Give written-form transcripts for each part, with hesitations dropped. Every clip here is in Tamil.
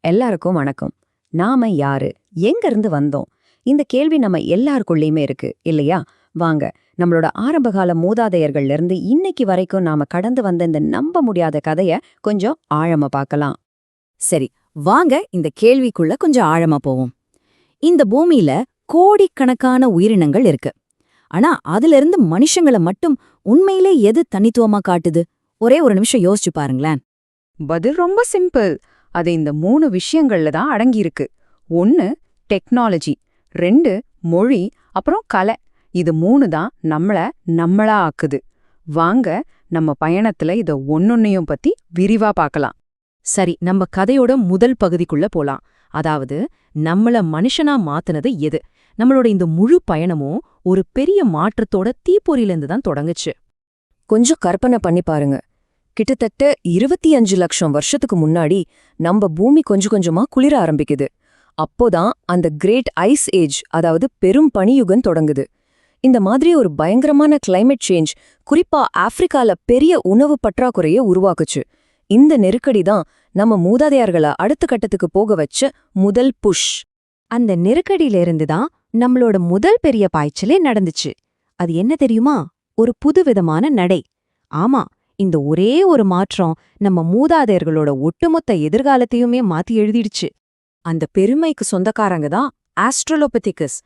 எல்லாருக்கும் வணக்கம். நாம யாரு, எங்க இருந்து வந்தோம்? இந்த கேள்வி நம்ம எல்லாருக்குள்ளயுமே இருக்கு இல்லையா? வாங்க, நம்மளோட ஆரம்பகால மூதாதையர்கள்ல இருந்து இன்னைக்கு வரைக்கும் நாம கடந்து வந்த இந்த நம்ப முடியாத கதைய கொஞ்சம் ஆழமா பார்க்கலாம். சரி, வாங்க இந்த கேள்விக்குள்ள கொஞ்சம் ஆழமா போவோம். இந்த பூமியில கோடிக்கணக்கான உயிரினங்கள் இருக்கு. ஆனா அதுல இருந்து மனுஷங்கள மட்டும் உண்மையிலே எது தனித்துவமா காட்டுது? ஒரே ஒரு நிமிஷம் யோசிச்சு பாருங்களேன். பதில் ரொம்ப சிம்பிள். அது இந்த 3 விஷயங்கள்ல தான் அடங்கியிருக்கு. 1 டெக்னாலஜி, 2 மொழி, அப்புறம் கலை. இது 3 தான் நம்மளா ஆக்குது. வாங்க, நம்ம பயணத்துல இத ஒன்னொன்னையும் பத்தி விரிவா பார்க்கலாம். சரி, நம்ம கதையோட முதல் பகுதிக்குள்ள போலாம். அதாவது நம்மள மனுஷனா மாத்துனது எது? நம்மளோட இந்த முழு பயணமும் ஒரு பெரிய மாற்றத்தோட தீப்பொறியிலிருந்து தான் தொடங்குச்சு. கொஞ்சம் கற்பனை பண்ணி பாருங்க. கிட்டத்தட்ட 25 லட்சம் வருஷத்துக்கு முன்னாடி நம்ம பூமி கொஞ்சம் கொஞ்சமா குளிர ஆரம்பிக்குது. அப்போதான் அந்த கிரேட் ஐஸ் ஏஜ், அதாவது பெரும் பனியுகம் தொடங்குது. இந்த மாதிரி ஒரு பயங்கரமான கிளைமேட் சேஞ்ச் குறிப்பா ஆப்பிரிக்கால பெரிய உணவு பற்றாக்குறைய உருவாக்குச்சு. இந்த நெருக்கடி தான் நம்ம மூதாதையர்களை அடுத்த கட்டத்துக்கு போக வச்ச முதல் புஷ். அந்த நெருக்கடியிலிருந்து தான் நம்மளோட முதல் பெரிய பாய்ச்சலே நடந்துச்சு. அது என்ன தெரியுமா? ஒரு புதுவிதமான நடை. ஆமா, இந்த ஒரே ஒரு மாற்றம் நம்ம மூதாதையர்களோட ஒட்டுமொத்த எதிர்காலத்தையுமே மாத்தி எழுதிடுச்சு. அந்த பெருமைக்கு சொந்தக்காரங்க தான் ஆஸ்ட்ரலோபதிகஸ்.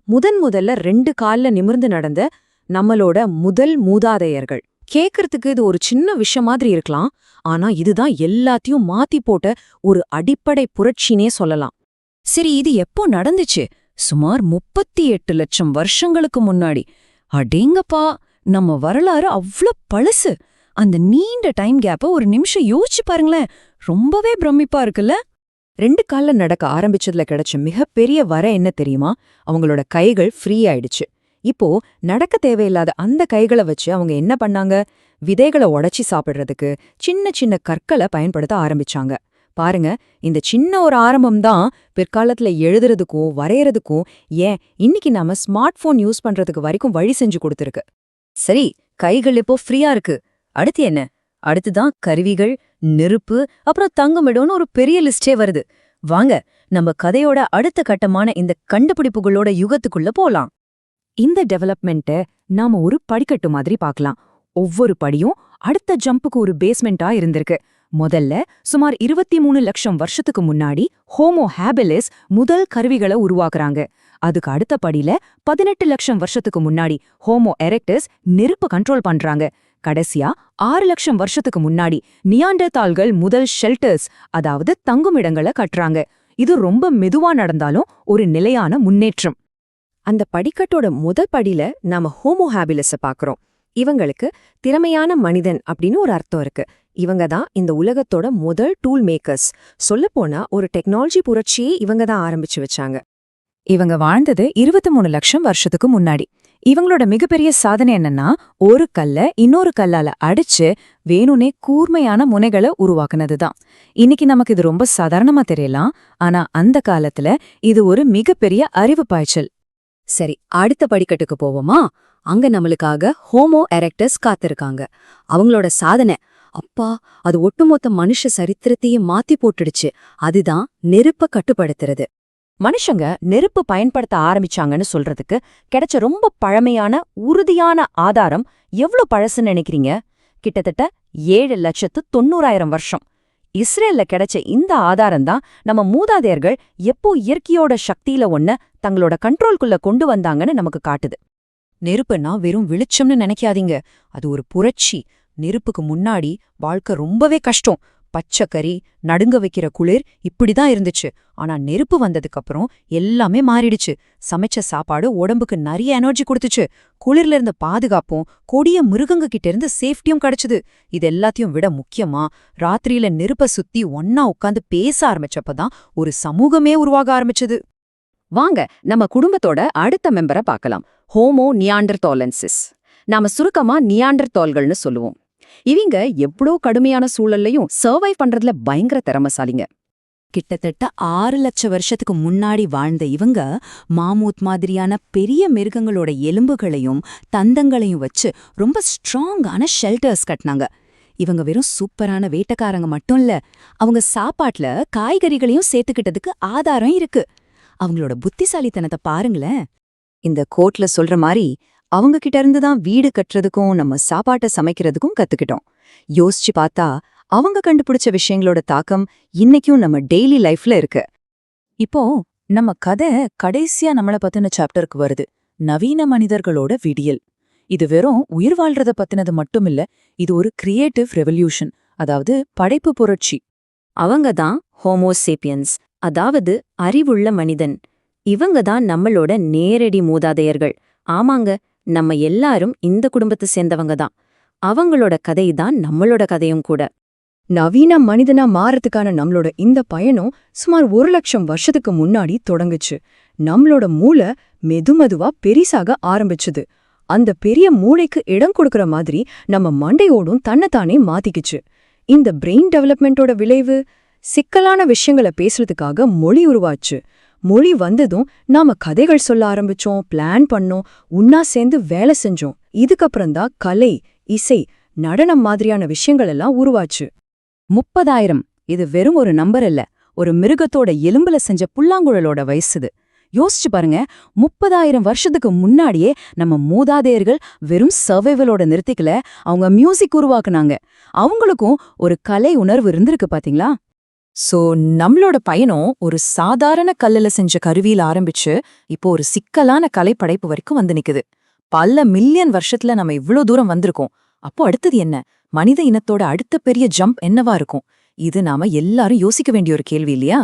முதல்ல 2 கால்ல நிமிர்ந்து நடந்த நம்மளோட முதல் மூதாதையர்கள். கேக்குறதுக்கு இது ஒரு சின்ன விஷயம் மாதிரி இருக்கலாம், ஆனா இதுதான் எல்லாத்தையும் மாத்தி போட்ட ஒரு அடிப்படை புரட்சினே சொல்லலாம். சரி, இது எப்போ நடந்துச்சு? சுமார் 38 லட்சம் வருஷங்களுக்கு முன்னாடி. அடேங்கப்பா, நம்ம வரலாறு அவ்ளோ பழசு. அந்த நீண்ட டைம் கேப்ப ஒரு நிமிஷம் யோசிச்சு பாருங்களேன். ரொம்பவே பிரமிப்பா இருக்குல்ல? 2 கால்ல நடக்க ஆரம்பிச்சதுல கிடைச்ச மிகப்பெரிய வர என்ன தெரியுமா? அவங்களோட கைகள் ஃப்ரீ ஆயிடுச்சு. இப்போ நடக்க தேவையில்லாத அந்த கைகளை வச்சு அவங்க என்ன பண்ணாங்க? விதைகளை உடைச்சி சாப்பிடுறதுக்கு சின்ன சின்ன கற்களை பயன்படுத்த ஆரம்பிச்சாங்க. பாருங்க, இந்த சின்ன ஒரு ஆரம்பம்தான் பிற்காலத்துல எழுதுறதுக்கும் வரையறதுக்கும், ஏன் இன்னைக்கு நாம ஸ்மார்ட் போன் யூஸ் பண்றதுக்கு வரைக்கும் வழி செஞ்சு கொடுத்துருக்கு. சரி, கைகள் இப்போ ஃப்ரீயா இருக்கு. அடுத்து என்ன? அடுத்துதான் கருவிகள், நெருப்பு, அப்புறம் தங்குமிடம்னு ஒரு பெரிய லிஸ்டே வருது. வாங்க, நம்ம கதையோட அடுத்த கட்டமான இந்த கண்டுபிடிப்புகளோட யுகத்துக்குள்ள போலாம். இந்த டெவலப்மெண்ட்டை நாம ஒரு படிக்கட்டு மாதிரி பார்க்கலாம். ஒவ்வொரு படியும் அடுத்த ஜம்புக்கு ஒரு பேஸ்மெண்டா இருந்திருக்கு. முதல்ல சுமார் 23 லட்சம் வருஷத்துக்கு முன்னாடி ஹோமோ ஹேபிலிஸ் முதல் கருவிகளை உருவாக்குறாங்க. அதுக்கு அடுத்த படியில 18 லட்சம் வருஷத்துக்கு முன்னாடி ஹோமோ எரெக்டஸ் நெருப்பு கண்ட்ரோல் பண்றாங்க. கடைசியா 6 லட்சம் வருஷத்துக்கு முன்னாடி நியாண்டர்தால்கள் முதல் ஷெல்டர்ஸ், அதாவது தங்குமிடங்களை கட்டுறாங்க. இது ரொம்ப மெதுவா நடந்தாலும் ஒரு நிலையான முன்னேற்றம். அந்த படிக்கட்டோட முதல் படியில நாம ஹோமோ ஹேபிலிஸ பாக்குறோம். இவங்களுக்கு திறமையான மனிதன் அப்படின்னு ஒரு அர்த்தம் இருக்கு. இவங்க தான் இந்த உலகத்தோட முதல் டூல் மேக்கர்ஸ். சொல்லப்போனா ஒரு டெக்னாலஜி புரட்சியே இவங்க தான் ஆரம்பிச்சு வச்சாங்க. இவங்க வாழ்ந்தது 23 லட்சம் வருஷத்துக்கு முன்னாடி. இவங்களோட மிகப்பெரிய சாதனை என்னன்னா, ஒரு கல்ல இன்னொரு கல்லால அடிச்சு வேணுனே கூர்மையான முனைகளை உருவாக்குனதுதான். இன்னைக்கு நமக்கு இது ரொம்ப சாதாரணமா தெரியலாம், ஆனா அந்த காலத்துல இது ஒரு மிகப்பெரிய அறிவு பாய்ச்சல். சரி, அடுத்த படிக்கட்டுக்கு போவோமா? அங்க நம்மளுக்காக ஹோமோ எரெக்டஸ் காத்திருக்காங்க. அவங்களோட சாதனை, அப்பா, அது ஒட்டுமொத்த மனுஷ சரித்திரத்தையே மாத்தி போட்டுடுச்சு. அதுதான் நெருப்ப கட்டுப்படுத்துறது. மனுஷங்க நெருப்பு பயன்படுத்த ஆரம்பிச்சாங்கன்னு சொல்றதுக்கு கிடைச்ச ரொம்ப பழமையான உறுதியான ஆதாரம் எவ்ளோ பழசுன்னு நினைக்கிறீங்க? கிட்டத்தட்ட 7,90,000 வருஷம். இஸ்ரேல்ல கிடைச்ச இந்த ஆதாரம் தான் நம்ம மூதாதையர்கள் எப்போ இயற்கையோட சக்தியில ஒன்ன தங்களோட கண்ட்ரோல்குள்ள கொண்டு வந்தாங்கன்னு நமக்கு காட்டுது. நெருப்புன்னா வெறும் வெளிச்சம்னு நினைக்காதீங்க, அது ஒரு புரட்சி. நெருப்புக்கு முன்னாடி வாழ்க்கை ரொம்பவே கஷ்டம். பச்சைக்கறி, நடுங்க வைக்கிற குளிர், இப்படிதான் இருந்துச்சு. ஆனா நெருப்பு வந்ததுக்கு அப்புறம் எல்லாமே மாறிடுச்சு. சமைச்ச சாப்பாடு உடம்புக்கு நிறைய எனர்ஜி கொடுத்துச்சு. குளிர்ல இருந்த பாதுகாப்பும் கொடிய மிருகங்க கிட்ட இருந்து சேஃப்டியும் கிடைச்சது. இது எல்லாத்தையும் விட முக்கியமா, ராத்திரியில நெருப்ப சுத்தி ஒன்னா உட்காந்து பேச ஆரம்பிச்சப்பதான் ஒரு சமூகமே உருவாக ஆரம்பிச்சது. வாங்க, நம்ம குடும்பத்தோட அடுத்த மெம்பரை பார்க்கலாம். ஹோமோ நியாண்டர்தாலன்சிஸ். நாம சுருக்கமா நியாண்டர்தால்கள்னு சொல்லுவோம். இவங்க எவ்வளோ கடுமையான சூழல்லையும் சர்வைவ் பண்றதுல பயங்கர திறமசாலிங்க. கிட்டத்தட்ட 6 லட்சம் வருஷத்துக்கு முன்னாடி வாழ்ந்த இவங்க மாமூத் மாதிரியான பெரிய மிருகங்களோட எலும்புகளையும் தந்தங்களையும் வச்சு ரொம்ப ஸ்ட்ராங்கான ஷெல்டர்ஸ் கட்டினாங்க. இவங்க வெறும் சூப்பரான வேட்டைக்காரங்க மட்டும் இல்ல, அவங்க சாப்பாட்டுல காய்கறிகளையும் சேர்த்துக்கிட்டதுக்கு ஆதாரம் இருக்கு. அவங்களோட புத்திசாலித்தனத்தை பாருங்களேன். இந்த கோட்ல சொல்ற மாதிரி அவங்க கிட்ட இருந்து தான் வீடு கட்டுறதுக்கும் நம்ம சாப்பாட்டை சமைக்கிறதுக்கும் கத்துக்கிட்டோம். யோசிச்சு பார்த்தா அவங்க கண்டுபிடிச்ச விஷயங்களோட தாக்கம் இன்னைக்கும் நம்ம டெய்லி லைஃப்ல இருக்கு. இப்போ நம்ம கதை கடைசியா நம்மள பத்தின சாப்டருக்கு வருது. நவீன மனிதர்களோட விடியல். இது வெறும் உயிர் வாழ்றத பத்தினது மட்டும் இல்ல, இது ஒரு கிரியேட்டிவ் ரெவல்யூஷன், அதாவது படைப்பு புரட்சி. அவங்க தான் ஹோமோசேப்பியன்ஸ், அதாவது அறிவுள்ள மனிதன். இவங்க தான் நம்மளோட நேரடி மூதாதையர்கள். ஆமாங்க, நம்ம எல்லாரும் இந்த குடும்பத்தை சேர்ந்தவங்க தான். அவங்களோட கதை தான் நம்மளோட கதையும் கூட. நவீன மனிதனா மாறதுக்கான நம்மளோட இந்த பயணம் சுமார் 1,00,000 வருஷத்துக்கு முன்னாடி தொடங்குச்சு. நம்மளோட மூளை மெதுமெதுவா பெரிசாக ஆரம்பிச்சுது. அந்த பெரிய மூளைக்கு இடம் கொடுக்கற மாதிரி நம்ம மண்டையோடும் தன்னைத்தானே மாத்திக்கிச்சு. இந்த பிரெயின் டெவலப்மெண்ட்டோட விளைவு, சிக்கலான விஷயங்களை பேசுறதுக்காக மொழி உருவாச்சு. மொழி வந்ததும் நாம கதைகள் சொல்ல ஆரம்பிச்சோம், பிளான் பண்ணோம், உன்னா சேர்ந்து வேலை செஞ்சோம். இதுக்கப்புறம்தான் கலை, இசை, நடனம் மாதிரியான விஷயங்கள் எல்லாம் உருவாச்சு. 30,000 இது வெறும் ஒரு நம்பர் இல்ல, ஒரு மிருகத்தோட எலும்புல செஞ்ச புல்லாங்குழலோட வயசுது. யோசிச்சு பாருங்க, 30,000 வருஷத்துக்கு முன்னாடியே நம்ம மூதாதையர்கள் வெறும் சர்வைவலோட நிறுத்திக்கல, அவங்க மியூசிக் உருவாக்குனாங்க. அவங்களுக்கும் ஒரு கலை உணர்வு இருந்திருக்கு பாத்தீங்களா? சோ நம்மளோட பயணம் ஒரு சாதாரண கல்லுல செஞ்ச கருவியில ஆரம்பிச்சு இப்போ ஒரு சிக்கலான கலைப்படைப்பு வரைக்கும் வந்து நிக்குது. பல மில்லியன் வருஷத்துல நம்ம இவ்ளோ தூரம் வந்திருக்கோம். அப்போ அடுத்தது என்ன? மனித இனத்தோட அடுத்த பெரிய ஜம்ப் என்னவா இருக்கும்? இது நாம எல்லாரும் யோசிக்க வேண்டிய ஒரு கேள்வி இல்லையா?